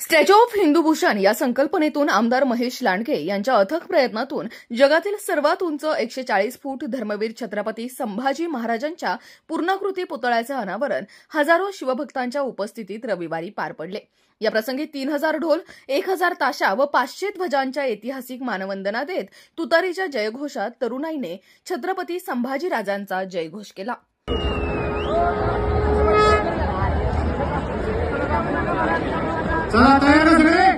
Statue of हिंदूभूषण या संकल्पनेतून आमदार महेश लांडगे यांच्या अथक प्रयत्नातून जगातील सर्वात उंच 140 फूट धर्मवीर छत्रपती संभाजी महाराजांच्या पूर्णाकृती पुतळ्याचे अनावरण हजारो शिवभक्तांच्या उपस्थितीत रविवारी पार पडले। या प्रसंगी 3000 ढोल, 1000 ताशा व 500 ध्वजांच्या ऐतिहासिक मानवंदना देत तुतारीच्या जयघोषात तरुणाईने छत्रपती संभाजी राजांचा जयघोष केला। चला तयार सगळे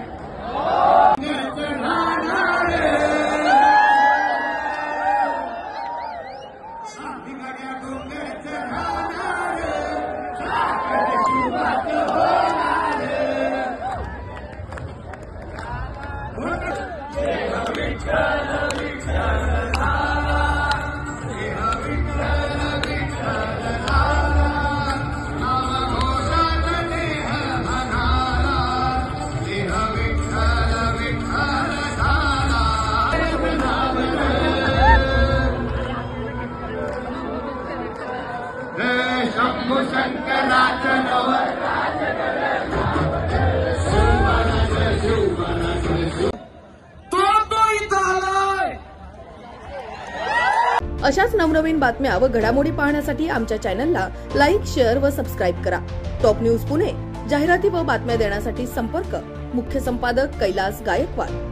शंभू शंकराचं अशाच नवनवीन बातम्या व घडामोडी पाहण्यासाठी आमच्या चॅनलला लाईक, शेअर व सबस्क्राईब करा। टॉप न्यूज पुणे जाहिराती व बातम्या देण्यासाठी संपर्क मुख्य संपादक कैलास गायकवाड।